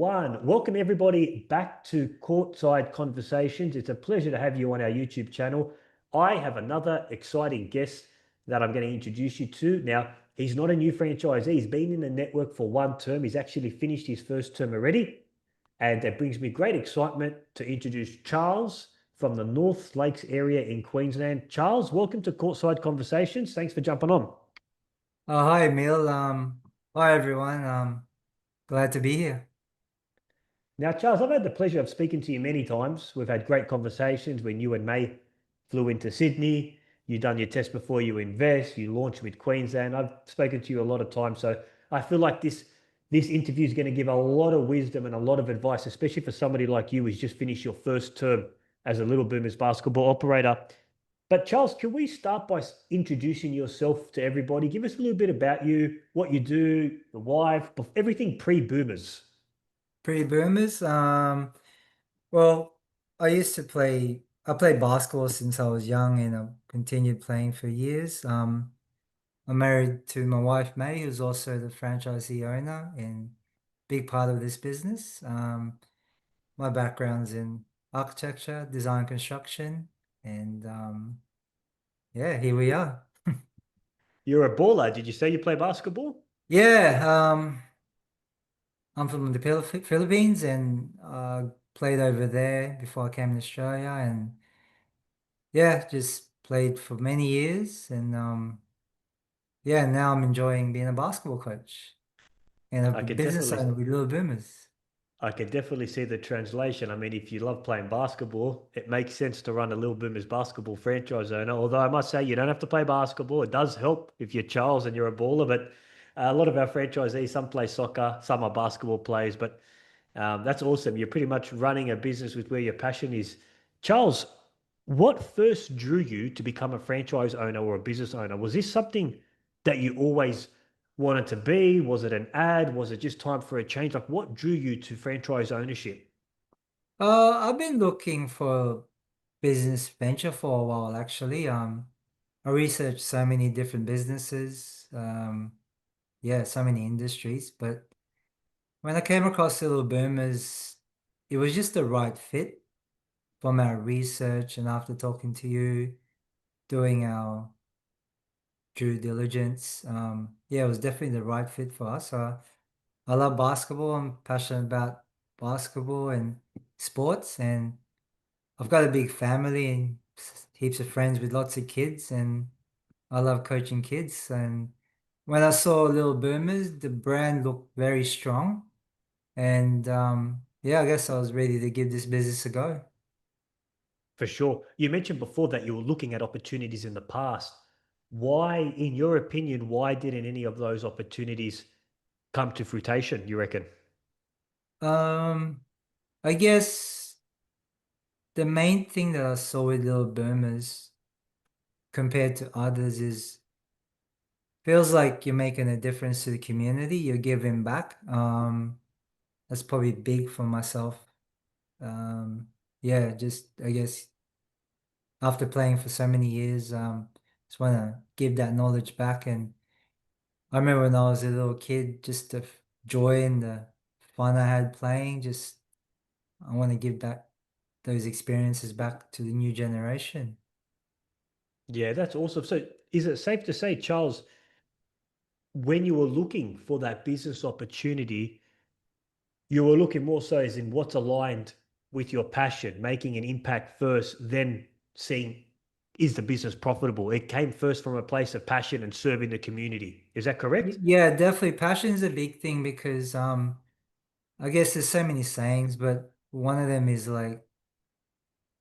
one. Welcome everybody back to Courtside Conversations. It's a pleasure to have you on our YouTube channel. I have another exciting guest that I'm going to introduce you to. Now, he's not a new franchisee. He's been in the network for one term. He's actually finished his first term already. And it brings me great excitement to introduce Charles from the North Lakes area in Queensland. Charles, welcome to Courtside Conversations. Thanks for jumping on. Oh, hi, Emil. Hi, everyone. Glad to be here. Now, Charles, I've had the pleasure of speaking to you many times. We've had great conversations when you and May flew into Sydney. You've done your test before you invest. You launched with Queensland. I've spoken to you a lot of times. So I feel like this interview is going to give a lot of wisdom and a lot of advice, especially for somebody like you who's just finished your first term as a Little Boomers basketball operator. But Charles, can we start by introducing yourself to everybody? Give us a little bit about you, what you do, the wife, everything pre-Boomers. Pre-boomers. Well, I played basketball since I was young and I continued playing for years. I'm married to my wife, May, who's also the franchisee owner and big part of this business. My background's in architecture, design, construction, and yeah, here we are. You're a baller. Did you say you play basketball? Yeah, I'm from the Philippines and played over there before I came to Australia and yeah, just played for many years and yeah, now I'm enjoying being a basketball coach and a I could business definitely owner with Little Boomers. I could definitely see the translation. I mean, if you love playing basketball, it makes sense to run a Little Boomers basketball franchise owner. Although I must say, you don't have to play basketball. It does help if you're Charles and you're a baller. But a lot of our franchisees, some play soccer, some are basketball players. But that's awesome. You're pretty much running a business with where your passion is. Charles, what first drew you to become a franchise owner or a business owner? Was this something that you always wanted to be? Was it an ad? Was it just time for a change? Like, what drew you to franchise ownership? I've been looking for business venture for a while actually. I researched so many different businesses, yeah, so many industries, but when I came across Little Boomers, it was just the right fit from our research and after talking to you, doing our due diligence. Yeah, it was definitely the right fit for us. I love basketball. I'm passionate about basketball and sports, and I've got a big family and heaps of friends with lots of kids, and I love coaching kids. And when I saw Little Boomers, the brand looked very strong, and yeah, I guess I was ready to give this business a go. For sure. You mentioned before that you were looking at opportunities in the past. Why, in your opinion, why didn't any of those opportunities come to fruition, you reckon? Um, I guess the main thing that I saw with Little Boomers compared to others is feels like you're making a difference to the community. You're giving back. That's probably big for myself. Um, yeah, just I guess after playing for so many years, just want to give that knowledge back. And I remember when I was a little kid, just the joy and the fun I had playing. Just I want to give that those experiences back to the new generation. Yeah, that's awesome. So is it safe to say, Charles, when you were looking for that business opportunity, you were looking more so as in what's aligned with your passion, making an impact first, then seeing is the business profitable? It came first from a place of passion and serving the community. Is that correct? Yeah, definitely. Passion is a big thing because I guess there's so many sayings, but one of them is like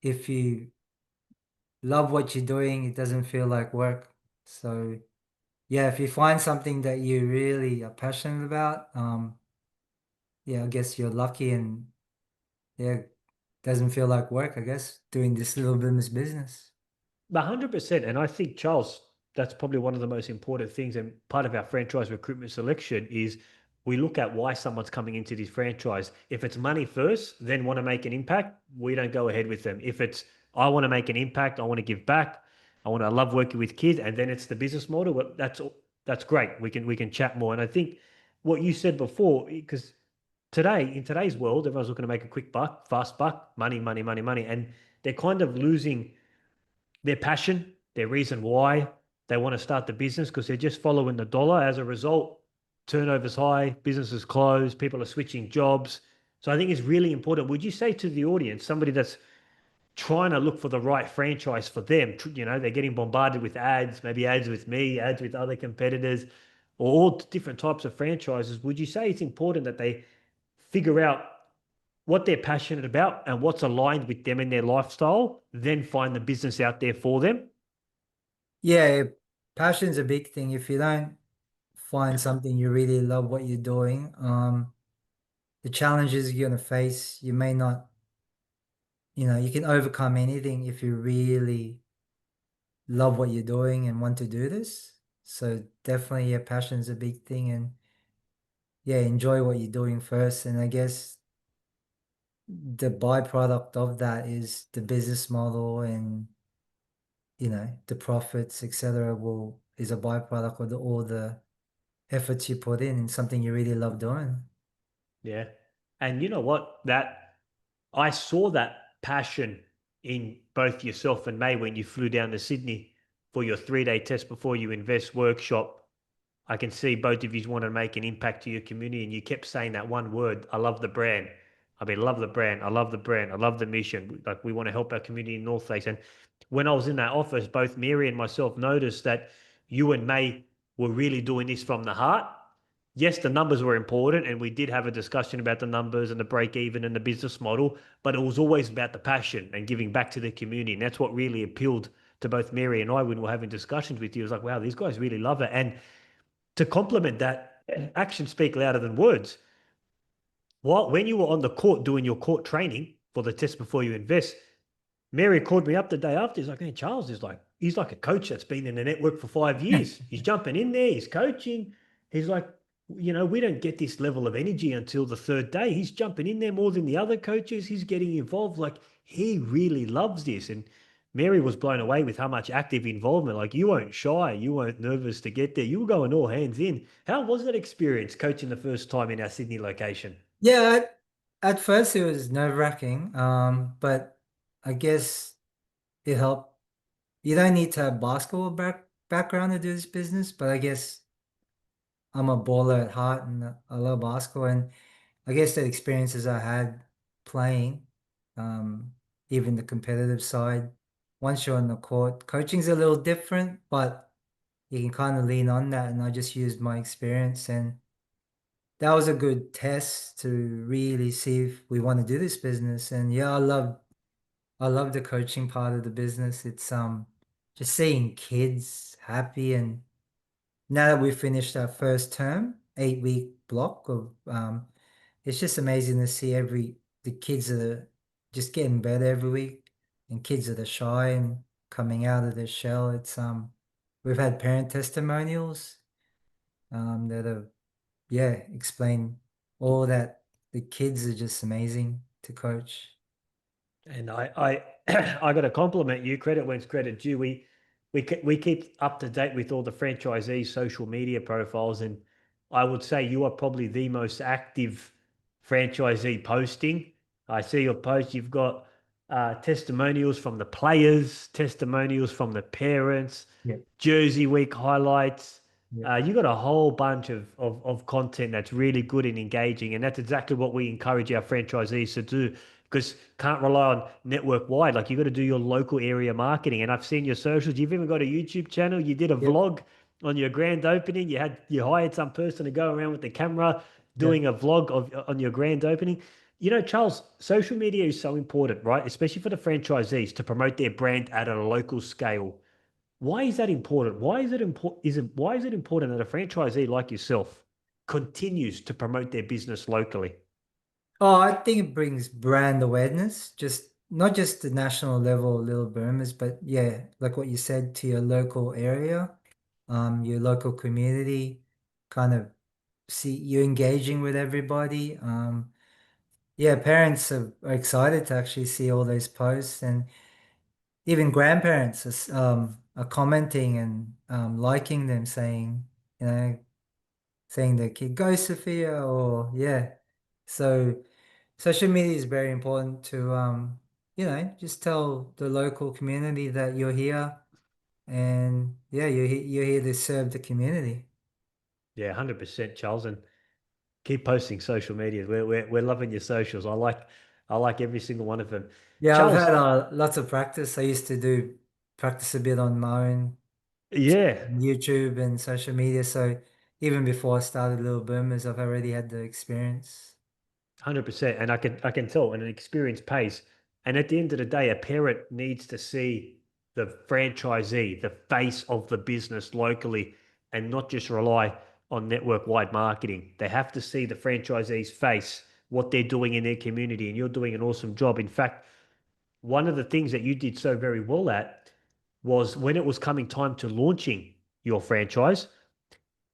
if you love what you're doing, it doesn't feel like work. So yeah, if you find something that you really are passionate about, yeah, I guess you're lucky and yeah, doesn't feel like work, I guess, doing this little business. 100%. And I think, Charles, that's probably one of the most important things. And part of our franchise recruitment selection is we look at why someone's coming into this franchise. If it's money first, then want to make an impact, we don't go ahead with them. If it's, I want to make an impact, I want to give back, I love working with kids, and then it's the business model, that's great. We can chat more. And I think what you said before, because today, in today's world, everyone's looking to make a quick buck, fast buck, money, money, money, money. And they're kind of losing their passion, their reason why they want to start the business because they're just following the dollar. As a result, turnover's high, businesses close, people are switching jobs. So I think it's really important. Would you say to the audience, somebody that's trying to look for the right franchise for them, they're getting bombarded with ads, maybe ads with me, ads with other competitors, or all different types of franchises. Would you say it's important that they figure out what they're passionate about and what's aligned with them in their lifestyle, then find the business out there for them? Yeah, passion's a big thing. If you don't find something you really love what you're doing, the challenges you're gonna face, you may not, you can overcome anything if you really love what you're doing and want to do this. So definitely, yeah, passion's a big thing, and yeah, enjoy what you're doing first. And I guess the byproduct of that is the business model and the profits, etc. will is a byproduct of all the efforts you put in something you really love doing. Yeah. And you know what? That I saw that passion in both yourself and May when you flew down to Sydney for your 3-day test before you invest workshop. I can see both of you want to make an impact to your community, and you kept saying that one word. I love the brand. I mean, love the brand. I love the brand. I love the mission. Like we want to help our community in North Lakes. And when I was in that office, both Mary and myself noticed that you and May were really doing this from the heart. Yes, the numbers were important, and we did have a discussion about the numbers and the break even and the business model, but it was always about the passion and giving back to the community. And that's what really appealed to both Mary and I when we were having discussions with you. It was like, wow, these guys really love it. And to complement that, actions speak louder than words. When you were on the court doing your court training for the test before you invest, Mary called me up the day after. He's like, "Hey, Charles is like, he's like a coach that's been in the network for 5 years. He's jumping in there, he's coaching. He's like, we don't get this level of energy until the third day. He's jumping in there more than the other coaches. He's getting involved. Like, he really loves this." And Mary was blown away with how much active involvement. Like, you weren't shy, you weren't nervous to get there. You were going all hands in. How was that experience coaching the first time in our Sydney location? Yeah, at first it was nerve-wracking, but I guess it helped. You don't need to have basketball background to do this business, but I guess I'm a baller at heart and I love basketball. And I guess the experiences I had playing, um, even the competitive side, once you're on the court, coaching's a little different, but you can kind of lean on that. And I just used my experience, and that was a good test to really see if we want to do this business. And yeah, I love the coaching part of the business. It's just seeing kids happy, and now that we've finished our first term, 8-week block of it's just amazing to see the kids that are just getting better every week, and kids that are shy and coming out of their shell. It's we've had parent testimonials that have, yeah, explain all that the kids are just amazing to coach. And I got to compliment you. Credit when's credit due. We keep up to date with all the franchisees' social media profiles, and I would say you are probably the most active franchisee posting. I see your post. You've got testimonials from the players, testimonials from the parents, Yeah, Jersey Week highlights. yeah. You got a whole bunch of content that's really good and engaging, and that's exactly what we encourage our franchisees to do because can't rely on network wide. Like you got to do your local area marketing. And I've seen your socials. You've even got a YouTube channel. You did a Yep. vlog on your grand opening. You hired some person to go around with the camera Yeah. doing a vlog of on your grand opening. Charles, social media is so important, right? Especially for the franchisees to promote their brand at a local scale. Why is that important? Why is it important that a franchisee like yourself continues to promote their business locally? Oh, I think it brings brand awareness, just not just the national level little boomers, but yeah, like what you said, to your local area, your local community, kind of see you engaging with everybody. Yeah, parents are excited to actually see all those posts, and even grandparents are commenting and liking them, saying, saying their kid, go Sophia, or yeah. So social media is very important to just tell the local community that you're here and yeah, you're here to serve the community. Yeah, 100%, Charles. And keep posting social media. We're loving your socials. I like every single one of them. Yeah, I've Charles, had lots of practice. I used to do practice a bit on my own yeah, YouTube and social media. So even before I started Little Boomers, I've already had the experience. 100%. And I can tell, and an experience pays. And at the end of the day, a parent needs to see the franchisee, the face of the business locally, and not just rely on network-wide marketing. They have to see the franchisee's face, what they're doing in their community, and you're doing an awesome job. In fact, one of the things that you did so very well at was when it was coming time to launching your franchise,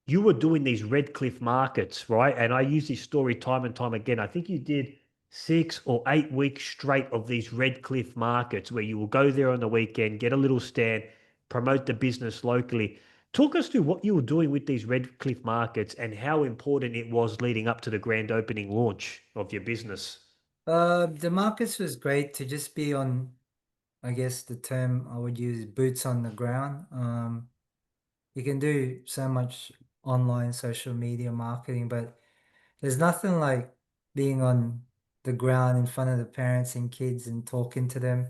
you were doing these Red Cliff markets, right? And I use this story time and time again. I think you did 6 or 8 weeks straight of these Red Cliff markets where you will go there on the weekend, get a little stand, promote the business locally. Talk us through what you were doing with these Red Cliff markets and how important it was leading up to the grand opening launch of your business. The markets was great to just be on, I guess the term I would use, boots on the ground. You can do so much online social media marketing, but there's nothing like being on the ground in front of the parents and kids and talking to them.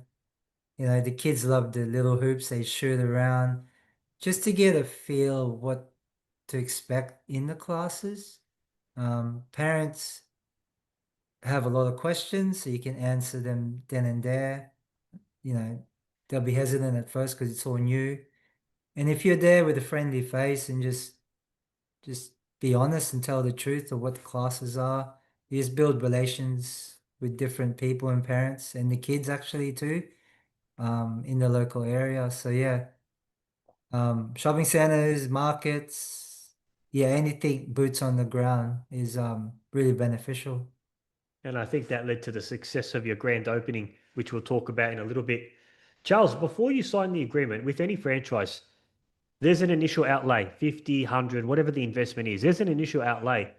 You know, the kids love the little hoops, they shoot around just to get a feel of what to expect in the classes. Parents have a lot of questions, so you can answer them then and there. You know, they'll be hesitant at first because it's all new. And if you're there with a friendly face and just be honest and tell the truth of what the classes are, you just build relations with different people and parents and the kids actually too, in the local area. So yeah, shopping centers, markets, yeah, anything boots on the ground is really beneficial. And I think that led to the success of your grand opening, which we'll talk about in a little bit. Charles, before you sign the agreement with any franchise, there's an initial outlay, 50, 100, whatever the investment is. There's an initial outlay.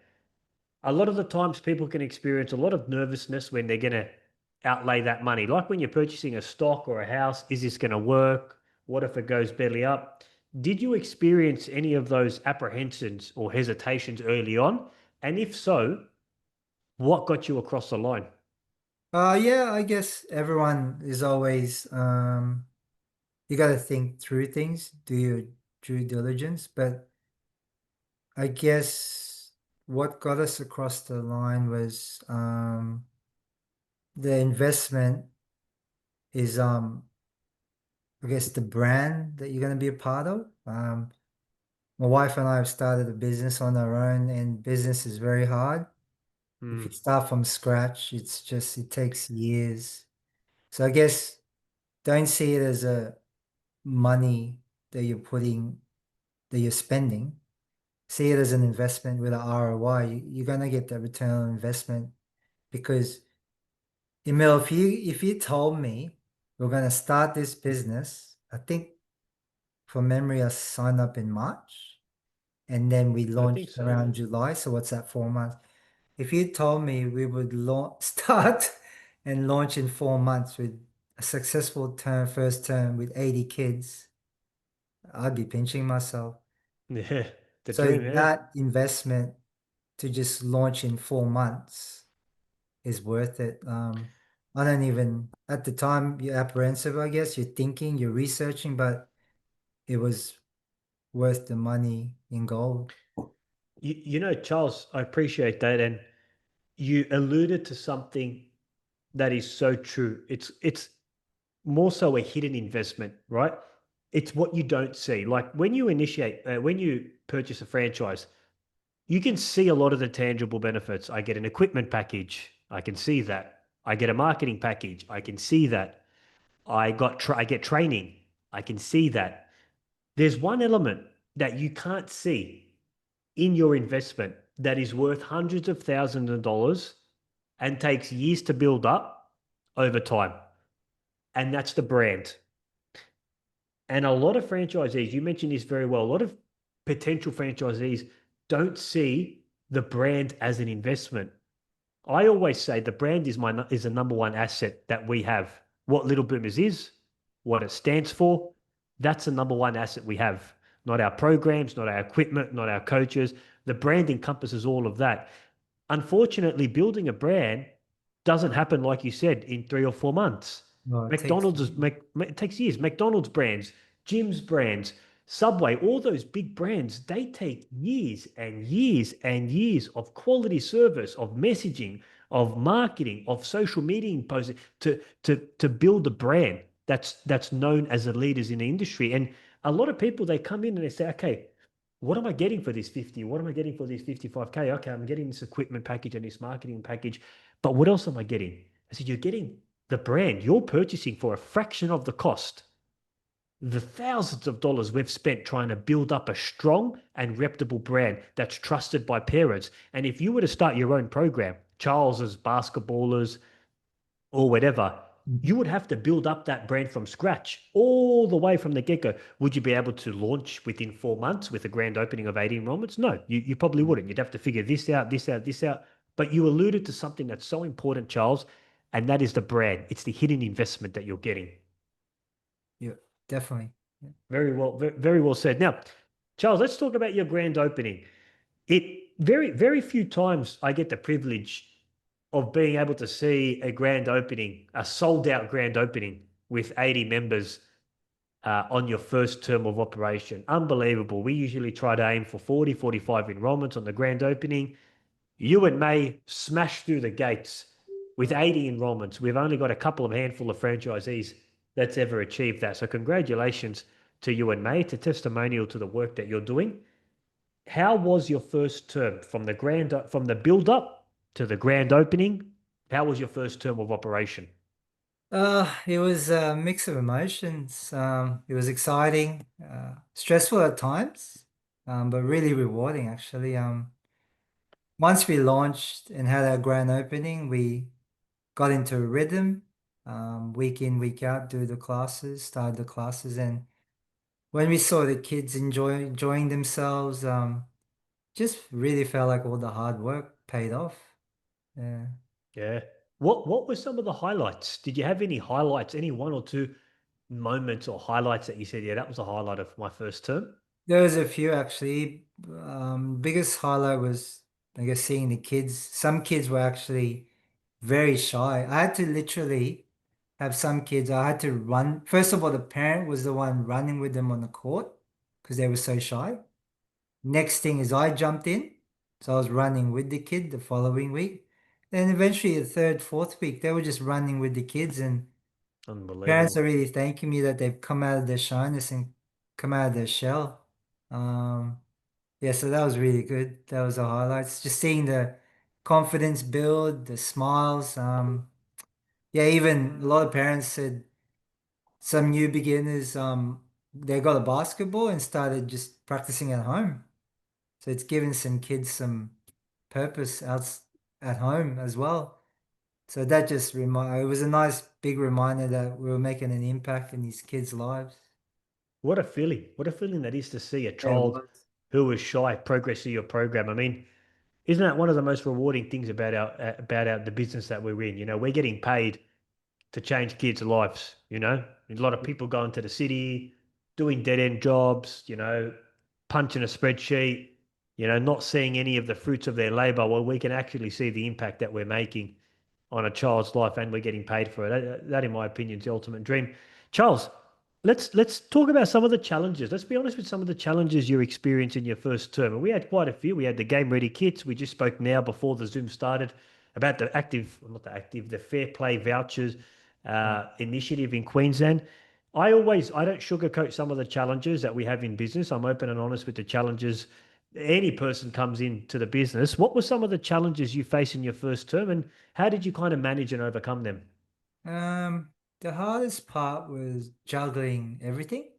A lot of the times people can experience a lot of nervousness when they're going to outlay that money. Like when you're purchasing a stock or a house, is this going to work? What if it goes belly up? Did you experience any of those apprehensions or hesitations early on? And if so, what got you across the line? Yeah, I guess everyone is always you got to think through things, do your due diligence, but I guess what got us across the line was the investment is I guess the brand that you're going to be a part of. My wife and I have started a business on our own, and business is very hard. If Hmm. you start from scratch, it takes years. So I guess don't see it as a money that you're putting that you're spending. See it as an investment with an ROI. You're gonna get the return on investment because Emil, if you told me we're gonna start this business, I think from memory I signed up in March and then we I think launched so, yeah. around July. So what's that, 4 months? If you told me we would start and launch in 4 months with a successful first term with 80 kids, I'd be pinching myself. Yeah, the So dream, yeah. that investment to just launch in 4 months is worth it. I don't even, at the time, you're apprehensive, I guess. You're thinking, you're researching, but it was worth the money in gold. Charles, I appreciate that. And you alluded to something that is so true. It's more so a hidden investment, right? It's what you don't see. Like when you purchase a franchise, you can see a lot of the tangible benefits. I get an equipment package. I can see that. I get a marketing package. I can see that. I get training. I can see that. There's one element that you can't see in your investment that is worth hundreds of thousands of dollars and takes years to build up over time. And that's the brand. And a lot of franchisees, you mentioned this very well, a lot of potential franchisees don't see the brand as an investment. I always say the brand is the number one asset that we have. What Little Boomers is, what it stands for, that's the number one asset we have. Not our programs, not our equipment, not our coaches. The brand encompasses all of that. Unfortunately, building a brand doesn't happen, like you said, in 3 or 4 months. No, it takes McDonald's it takes years. McDonald's brands, Jim's brands, Subway, all those big brands, they take years and years and years of quality service, of messaging, of marketing, of social media posting to build a brand that's known as the leaders in the industry. And a lot of people they come in and they say, okay, what am I getting for this 50? What am I getting for this 55K? Okay, I'm getting this equipment package and this marketing package, but what else am I getting? I said, you're getting the brand. You're purchasing for a fraction of the cost the thousands of dollars we've spent trying to build up a strong and reputable brand that's trusted by parents. And if you were to start your own program, Charles's basketballers or whatever, you would have to build up that brand from scratch all the way from the get-go. Would you be able to launch within 4 months with a grand opening of 80 enrollments? No, you probably wouldn't. You'd have to figure this out, this out, this out. But you alluded to something that's so important, Charles, and that is the brand. It's the hidden investment that you're getting. Yeah, definitely. Yeah. Very well said. Now, Charles, let's talk about your grand opening. Very few times I get the privilege of being able to see a grand opening, a sold out grand opening with 80 members on your first term of operation. Unbelievable. We usually try to aim for 40, 45 enrollments on the grand opening. You and May smashed through the gates with 80 enrollments. We've only got a couple of handful of franchisees that's ever achieved that. So congratulations to you and May. It's a testimonial to the work that you're doing. How was your first term from the build up to the grand opening? How was your first term of operation? It was a mix of emotions. It was exciting, stressful at times, but really rewarding actually. Once we launched and had our grand opening, we got into a rhythm, week in, week out, started the classes, and when we saw the kids enjoying themselves, just really felt like all the hard work paid off. Yeah. Yeah. What were some of the highlights? Did you have any highlights, any one or two moments or highlights that you said, yeah, that was a highlight of my first term? There was a few actually. Biggest highlight was, I guess, seeing the kids. Some kids were actually very shy. I had to literally have some kids, I had to run. First of all, the parent was the one running with them on the court because they were so shy. Next thing is I jumped in. So I was running with the kid the following week. Then eventually the third, fourth week, they were just running with the kids, and parents Unbelievable. are really thanking me that they've come out of their shyness and come out of their shell. Um, yeah, so that was really good. That was the highlights. Just seeing the confidence build, the smiles. Yeah, even a lot of parents said some new beginners, they got a basketball and started just practicing at home. So it's given some kids some purpose out at home as well. So that just it was a nice big reminder that we were making an impact in these kids' lives. What a feeling. What a feeling that is to see a Yeah, it child was. who was shy progress through your program. I mean, isn't that one of the most rewarding things about our the business that we're in? You know, we're getting paid to change kids' lives. You know, a lot of people going to the city, doing dead end jobs. You know, punching a spreadsheet. You know, not seeing any of the fruits of their labor. Well, we can actually see the impact that we're making on a child's life, and we're getting paid for it. That in my opinion, is the ultimate dream. Charles, let's talk about some of the challenges. Let's be honest with some of the challenges you experienced in your first term. And we had quite a few. We had the game ready kits. We just spoke now before the Zoom started about the the fair play vouchers Yeah. initiative in Queensland. I don't sugarcoat some of the challenges that we have in business. I'm open and honest with the challenges. Any person comes into the business. What were some of the challenges you faced in your first term, and how did you kind of manage and overcome them? The hardest part was juggling everything,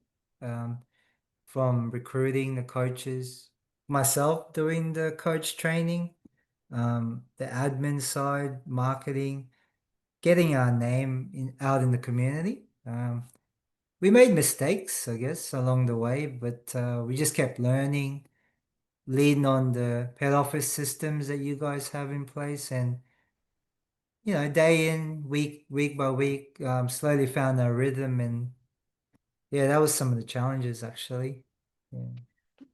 um, from recruiting the coaches, myself doing the coach training, the admin side, marketing, getting our name out in the community. We made mistakes, I guess, along the way, but we just kept learning, leaning on the head office systems that you guys have in place, and day in, week by week, slowly found our rhythm. And yeah, that was some of the challenges actually. Yeah.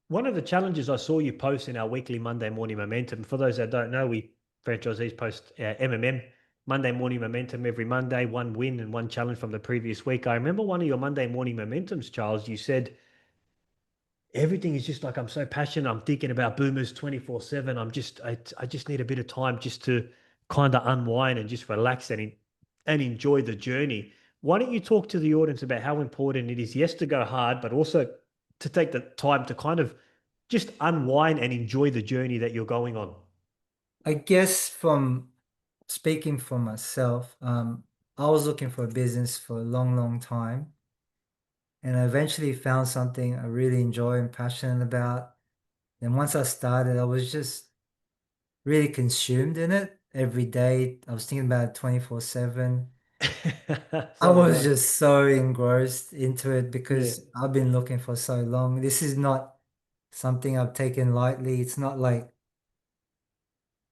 One of the challenges I saw you post in our weekly Monday morning momentum, for those that don't know, we franchisees post MMM, Monday morning momentum every Monday, one win and one challenge from the previous week. I remember one of your Monday morning momentums, Charles, you said, everything is just like I'm so passionate. I'm thinking about boomers 24/7. I just need a bit of time just to kind of unwind and just relax and enjoy the journey. Why don't you talk to the audience about how important it is, yes, to go hard, but also to take the time to kind of just unwind and enjoy the journey that you're going on. I guess from speaking for myself, I was looking for a business for a long, long time. And I eventually found something I really enjoy and passionate about. And once I started, I was just really consumed in it every day. I was thinking about it 24/7. I So was was I. just so engrossed into it Yeah. because I've been looking for so long. This is not something I've taken lightly. It's not like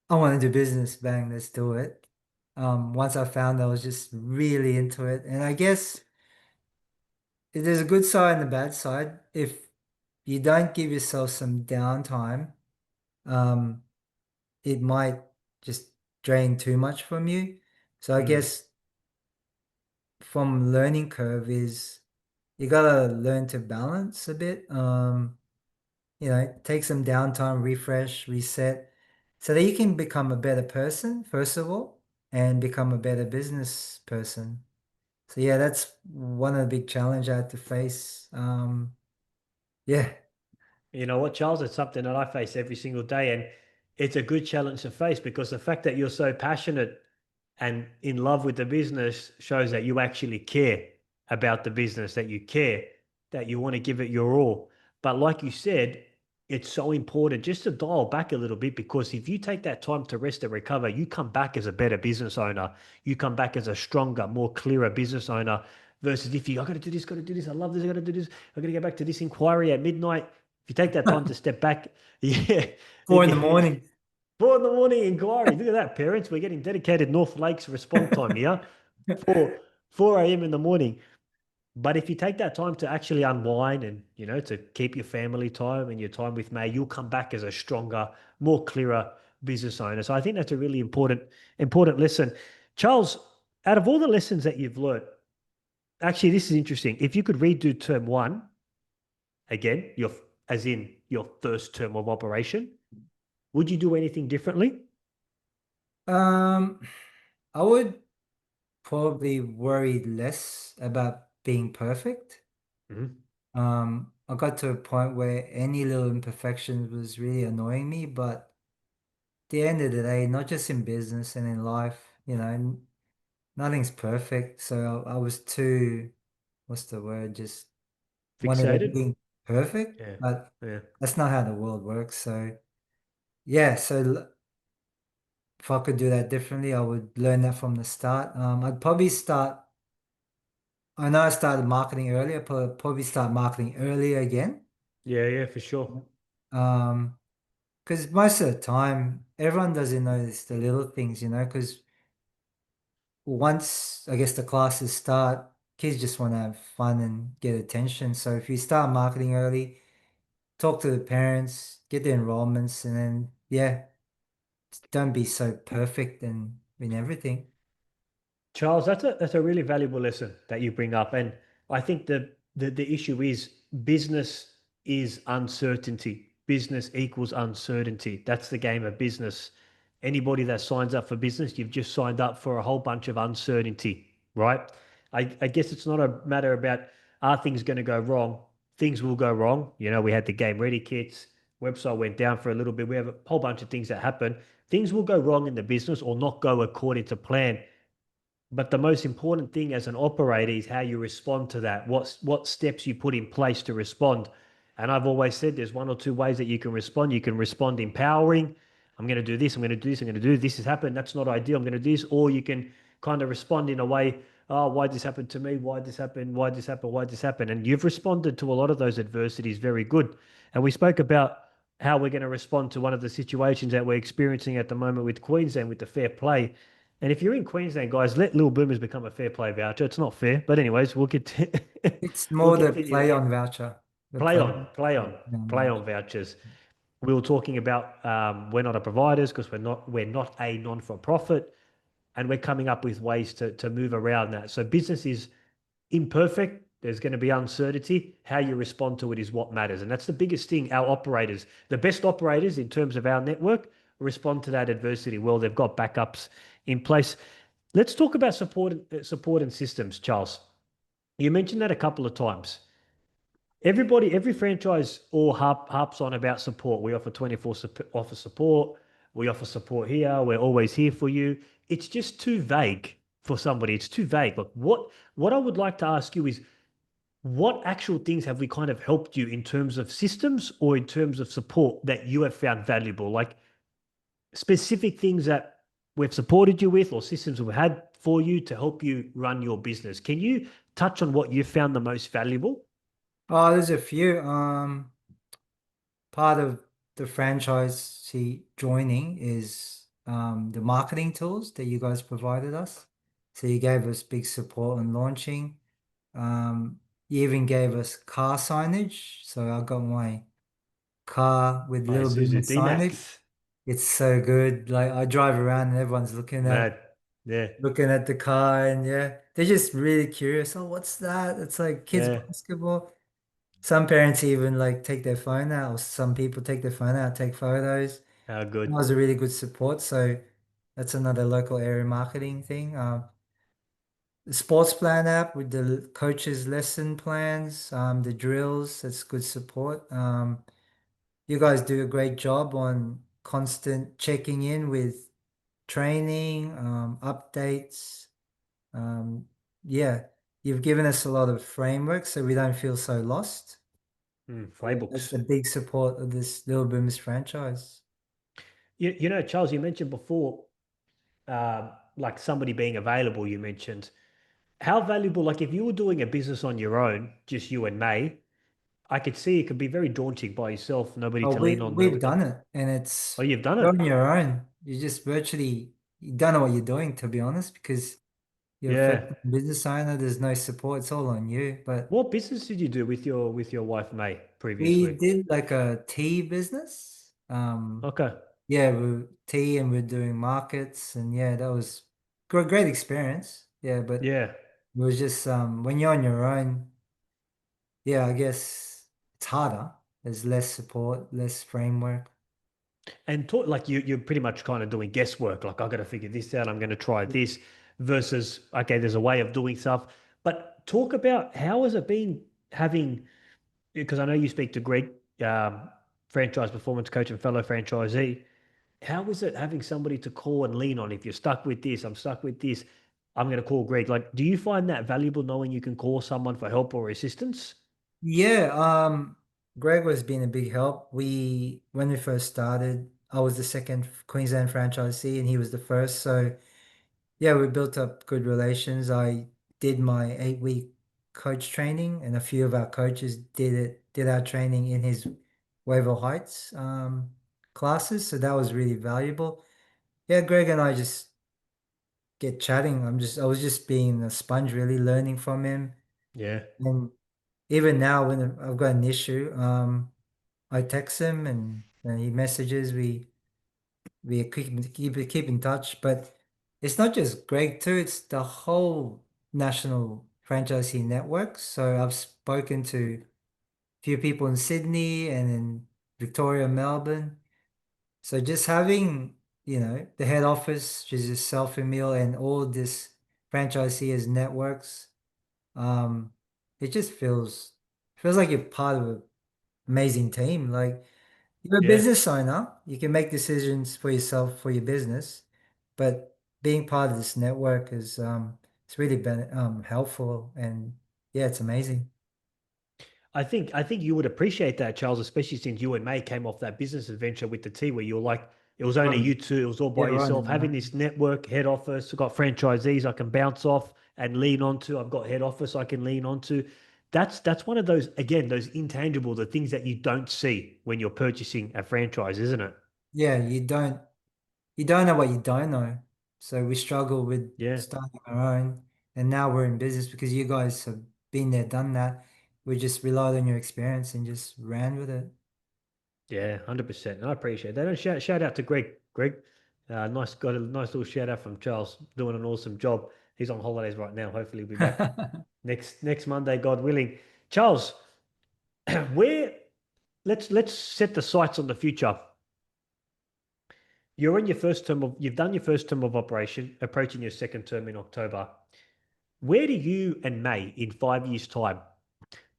I want to do business, bang, let's do it. Once I found I was just really into it. And I guess there's a good side and a bad side. If you don't give yourself some downtime, um, it might just drain too much from you. So I Mm. guess from learning curve is you gotta learn to balance a bit. Take some downtime, refresh, reset, so that you can become a better person, first of all, and become a better business person. So yeah, that's one of the big challenge I had to face. Yeah. You know what, Charles? It's something that I face every single day. And it's a good challenge to face because the fact that you're so passionate and in love with the business shows that you actually care about the business, that you care, that you want to give it your all. But like you said, it's so important just to dial back a little bit because if you take that time to rest and recover, you come back as a better business owner. You come back as a stronger, more clearer business owner versus if I got to do this, got to do this, I love this, I got to do this, I got to get back to this inquiry at midnight. If you take that time to step back, yeah, 4 in the morning. 4 in the morning inquiry. Look at that, parents. We're getting dedicated North Lakes response time here. 4 a.m. in the morning. But if you take that time to actually unwind and to keep your family time and your time with May, you'll come back as a stronger, more clearer business owner. So I think that's a really important lesson. Charles, out of all the lessons that you've learned, actually, this is interesting. If you could redo term one again, as in your first term of operation, would you do anything differently? Um, I would probably worry less about being perfect. Mhm. I got to a point where any little imperfection was really annoying me, but at the end of the day, not just in business and in life, nothing's perfect. So I was too, what's the word? Just wanted Fixated? everything perfect, Yeah. but Yeah. that's not how the world works. So yeah, if I could do that differently, I would learn that from the start. I'd probably start. I know I started marketing earlier, but probably start marketing earlier again. Yeah, yeah, for sure. Um, because most of the time, everyone doesn't notice the little things, because once I guess the classes start, kids just want to have fun and get attention. So if you start marketing early, talk to the parents, get the enrollments, and then yeah, don't be so perfect and in everything. Charles, that's a really valuable lesson that you bring up. And I think the issue is business is uncertainty. Business equals uncertainty. That's the game of business. Anybody that signs up for business, you've just signed up for a whole bunch of uncertainty, right? I guess it's not a matter about are things going to go wrong? Things will go wrong. We had the game ready kits, website went down for a little bit. We have a whole bunch of things that happen. Things will go wrong in the business or not go according to plan. But the most important thing as an operator is how you respond to that. What steps you put in place to respond. And I've always said there's one or two ways that you can respond. You can respond empowering. I'm going to do this. I'm going to do this. I'm going to do this. This has happened. That's not ideal. I'm going to do this. Or you can kind of respond in a way. Oh, why did this happen to me? Why did this happen? Why did this happen? Why did this happen? And you've responded to a lot of those adversities very good. And we spoke about how we're going to respond to one of the situations that we're experiencing at the moment with Queensland with the fair play. And if you're in Queensland, guys, let Little Boomers become a fair play voucher. It's not fair, but anyways, we'll get It's we'll more the continue. play on voucher. The Play play, on, play yeah, on, play on play voucher. on vouchers. We were talking about we're not a providers because we're not a non-for-profit, and we're coming up with ways to move around that. So business is imperfect. There's going to be uncertainty. How you respond to it is what matters. And that's the biggest thing. Our operators, the best operators in terms of our network, respond to that adversity. Well, they've got backups in place. Let's talk about support and systems, Charles. You mentioned that a couple of times. Every franchise all harps on about support. We offer 24 offer support. We offer support here. We're always here for you. It's just too vague for somebody. It's too vague. Look, what I would like to ask you is what actual things have we kind of helped you in terms of systems or in terms of support that you have found valuable? Like specific things that we've supported you with or systems we've had for you to help you run your business. Can you touch on what you found the most valuable? Oh, there's a few. Part of the franchisee joining is the marketing tools that you guys provided us. So you gave us big support on launching. You even gave us car signage. So I got my car with little bit of Isuzu signage. D-Max. It's so good. Like I drive around and everyone's Mad. Yeah. looking at the car and yeah, they're just really curious. Oh, what's that? It's like kids Yeah. basketball. Some parents even like take their phone out, or some people take their phone out, take photos. How That good. was a really good support. So that's another local area marketing thing. The sports plan app with the coaches' lesson plans, the drills, that's good support. You guys do a great job on constant checking in with training, updates. Um, yeah, you've given us a lot of framework so we don't feel so lost. Yeah, that's Playbooks. a big support of this Little Boomers franchise. Charles, you mentioned before, like somebody being available, you mentioned. How valuable, like if you were doing a business on your own, just you and May, I could see it could be very daunting by yourself, nobody Oh, to lean on, we've nobody. done it, and Oh, it's you've done you're it. on your own. You just virtually you don't know what you're doing, to be honest, because you're a first Yeah. business owner. There's no support. It's all on you. But What business did you do with your wife, May, we previously? did like a tea business. Okay. Yeah, we tea and we're doing markets, and yeah, that was great experience. Yeah, but Yeah. it was just when you're on your own, yeah, I guess it's harder. There's less support, less framework. And talk like you're pretty much kind of doing guesswork. Like I got to figure this out. I'm going to try this versus okay, there's a way of doing stuff. But talk about how has it been having because I know you speak to Greg, franchise performance coach and fellow franchisee. How is it having somebody to call and lean on? If you're stuck with this, I'm stuck with this. I'm going to call Greg. Like, do you find that valuable knowing you can call someone for help or assistance? Yeah, Greg was being a big help. When we first started, I was the second Queensland franchisee and he was the first. So yeah, we built up good relations. I did my 8 week coach training and a few of our coaches did our training in his Wavell Heights classes. So that was really valuable. Yeah, Greg and I just get chatting. I was just being a sponge, really learning from him. Yeah. And even now when I've got an issue, I text him and he messages. We keep in touch, but it's not just Greg too. It's the whole national franchisee network. So I've spoken to a few people in Sydney and in Victoria, Melbourne. So just having the head office, which is yourself, Emil, and all this franchisee as networks, um, it just feels like you're part of an amazing team. Like you're a Yeah. business owner, you can make decisions for yourself for your business, but being part of this network is it's really been helpful and yeah, it's amazing. I think you would appreciate that, Charles, especially since you and May came off that business adventure with the tea where you were like, it was only you two, it was all Yeah, by right. yourself. Having this network, head office, I've got franchisees I can bounce off and lean onto. I've got head office I can lean onto. That's one of those, again, those intangible, the things that you don't see when you're purchasing a franchise, isn't it? Yeah, you don't know what you don't know. So we struggle with Yeah. starting our own. And now we're in business because you guys have been there, done that. We just relied on your experience and just ran with it. Yeah, 100%. I appreciate that. And shout out to Greg. Greg, got a nice little shout out from Charles, doing an awesome job. He's on holidays right now. Hopefully, he'll be back next Monday, God willing. Charles, where let's set the sights on the future. You've done your first term of operation, approaching your second term in October. Where do you and May in 5 years' time?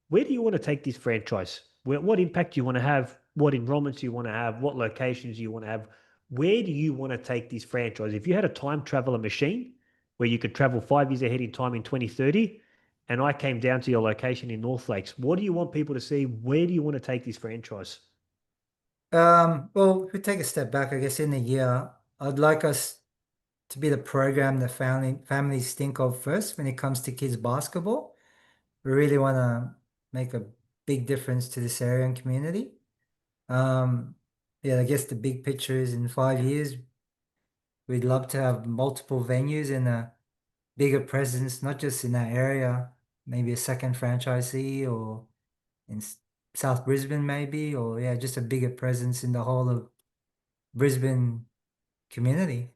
Where do you want to take this franchise? What impact do you want to have? What enrollments do you want to have? What locations do you want to have? Where do you want to take this franchise? If you had a time traveler machine where you could travel 5 years ahead in time in 2030, and I came down to your location in North Lakes, what do you want people to see? Where do you want to take this franchise? Well, if we take a step back, I guess in a year, I'd like us to be the program that families think of first when it comes to kids basketball. We really want to make a big difference to this area and community. Um, yeah, I guess the big picture is in 5 years, we'd love to have multiple venues and a bigger presence, not just in that area, maybe a second franchisee or in South Brisbane, maybe, or yeah, just a bigger presence in the whole of Brisbane community.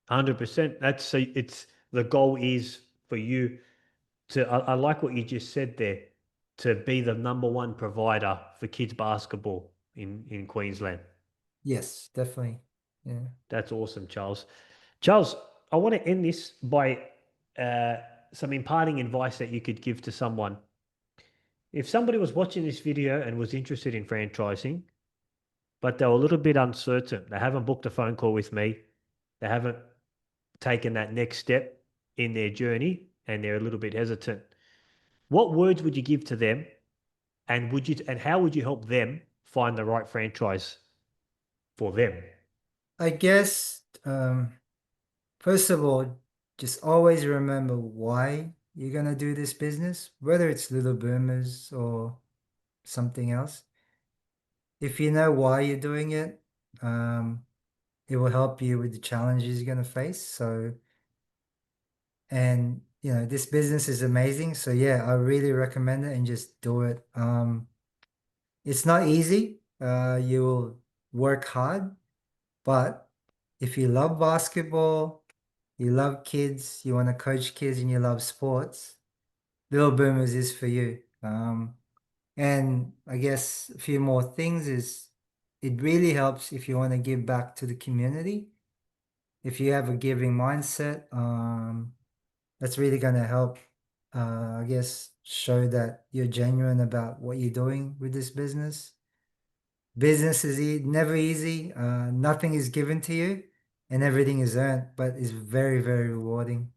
100%. It's the goal is for you to, I like what you just said there, to be the number one provider for kids basketball in Queensland. Yes, definitely. Yeah. That's awesome, Charles. Charles, I want to end this by uh, some imparting advice that you could give to someone. If somebody was watching this video and was interested in franchising, but they're a little bit uncertain, they haven't booked a phone call with me, they haven't taken that next step in their journey, and they're a little bit hesitant, what words would you give to them, and how would you help them find the right franchise for them? I guess, first of all, just always remember why you're gonna do this business, whether it's Little Boomers or something else. If you know why you're doing it, it will help you with the challenges you're gonna face. So, and this business is amazing. So yeah, I really recommend it and just do it. It's not easy. You will work hard, but if you love basketball, you love kids, you want to coach kids, and you love sports, Little Boomers is for you. And I guess a few more things is it really helps if you want to give back to the community. If you have a giving mindset, that's really going to help, I guess, show that you're genuine about what you're doing with this business. Business is never easy. Nothing is given to you and everything is earned, but it's very, very rewarding.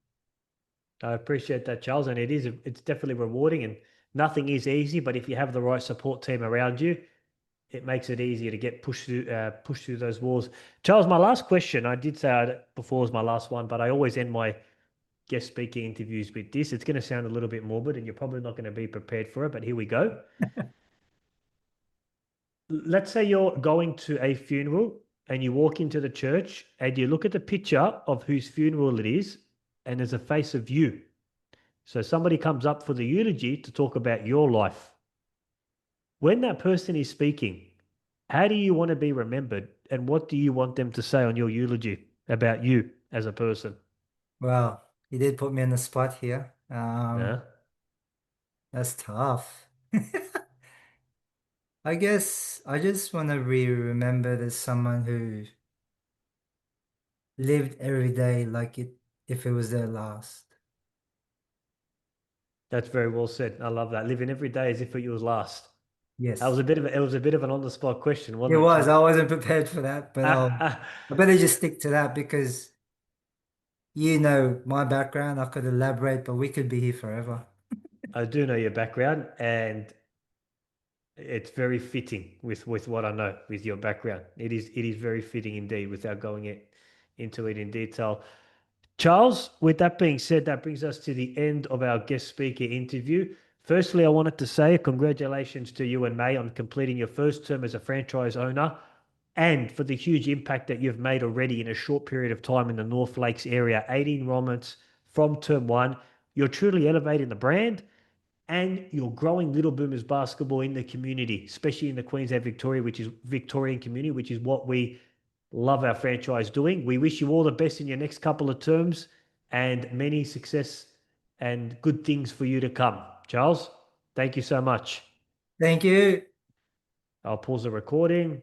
I appreciate that, Charles, and it's definitely rewarding, and nothing is easy, but if you have the right support team around you, it makes it easier to get pushed through those walls. Charles, my last question, I did say before was my last one, but I always end my guest speaking interviews with this. It's going to sound a little bit morbid, and you're probably not going to be prepared for it, but here we go. Let's say you're going to a funeral and you walk into the church and you look at the picture of whose funeral it is, and there's a face of you. So somebody comes up for the eulogy to talk about your life. When that person is speaking, how do you want to be remembered, and what do you want them to say on your eulogy about you as a person? Well, you did put me on the spot here. Yeah, That's tough. I guess I just want to be remembered as someone who lived every day like it if it was their last. that's very well said. I love that. Living every day as if it was last. That was Yes. it was a bit of an on the spot question, It wasn't it, was. Charles? I wasn't prepared for that, but I better just stick to that because my background. I could elaborate, but we could be here forever. I do know your background, and it's very fitting with what I know with your background. It is very fitting indeed without going into it in detail. Charles, with that being said, that brings us to the end of our guest speaker interview. Firstly, I wanted to say congratulations to you and May on completing your first term as a franchise owner and for the huge impact that you've made already in a short period of time in the North Lakes area. 80 enrollments from term one. You're truly elevating the brand and you're growing Little Boomers basketball in the community, especially in the Queensland Victorian community, which is what we love our franchise doing. We wish you all the best in your next couple of terms and many success and good things for you to come. Charles, thank you so much. Thank you. I'll pause the recording.